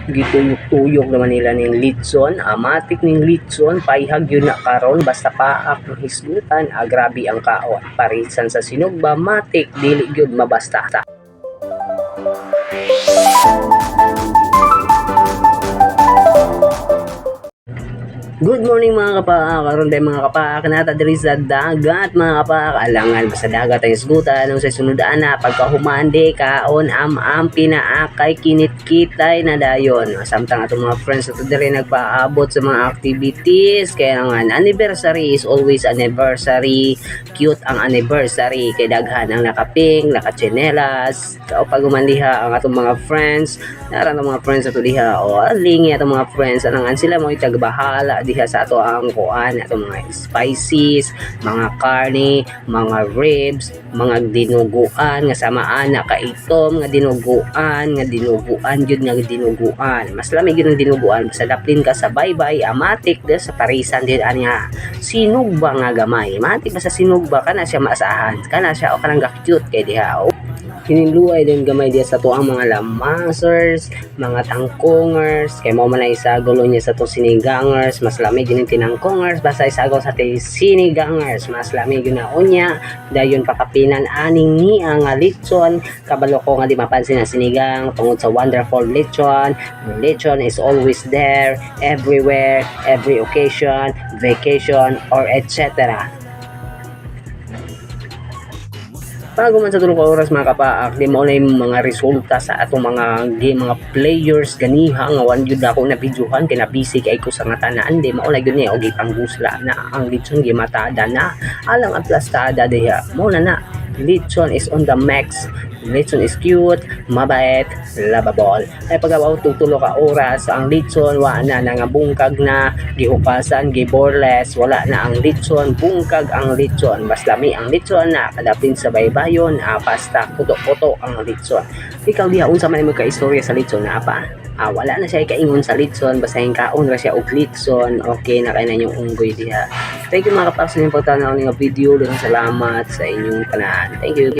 gituyok-tuyok naman nila ning litson, matik ning litson paihag yun na karon basta paak ng hisgutan, grabe ang kaon parisan sa sinugba matik dili gyud mabasta. Good morning mga kapaak, karon day mga kapaak nata diri sa dagat mga kapaak, alangan sa dagat ang isgutan sa sunod ana pagkahumande kaon am pinaakay kinit-kitay na dayon samtang atong mga friends ato diri nagpaabot sa mga activities kaya nga anniversary is always anniversary, cute ang anniversary kay daghan ang nakaping, nakachinelas o pag umandiha ang atong mga friends narang mga friends ato diha o lingi atong mga friends anang sila mo itagbahala diha sa ato ang kuan ato mga spices, mga karne, mga ribs, mga dinuguan nga sama ana ka itom nga dinuguan jud nga dinuguan. Mas lamig gyud ang dinuguan sa daplin ka sa baybay amatik de sa parisan din anya sinugba nga gamay. Matik ba sa sinugba kana siya maasahan, kana siya o kanang cute kay diha. Hininluay din gamay diya sa tuang mga lamasers, mga tangkongers, kay mao man ay isagulo niya sa to sinigangers, mas lamig din tinangkongers, basta isagaw sa ti sinigangers, mas lamig yun na unya, dayon pakapinan aning ni ang litson, kabalo ko nga di mapansin na sinigang, tungod sa wonderful litson, litson is always there, everywhere, every occasion, vacation, or etc. Bago man sa tulong ka oras mga kapaak, di mo na yung mga resulta sa atong mga game, mga players ganiha nga wan yun ako na videohan kay na busy kay ko sa nga tanan di mao na gyud ni og ipanggusla na ang litson gi matada na alang ang plastada diha mo na litson is on the max. Litson is cute, mabait, lovable. Ay pagawa tutulo ka oras ang litson wa na nga bungkag na gihupasan, giborless, wala na ang litson, bungkag ang litson. Mas lami ang litson na kadapin sa baybayon, pasta, puto-puto ang litson. Ikaw diha unsa man mo ka istorya sa litson na apa? Wala na siya ikaingon sa litson, basta yung kaon ra siya og litson. Okay na kay na yung unggoy diha. Thank you mga kapaps sa inyong pagtanaw ng video. Salamat sa inyong tanan. Thank you.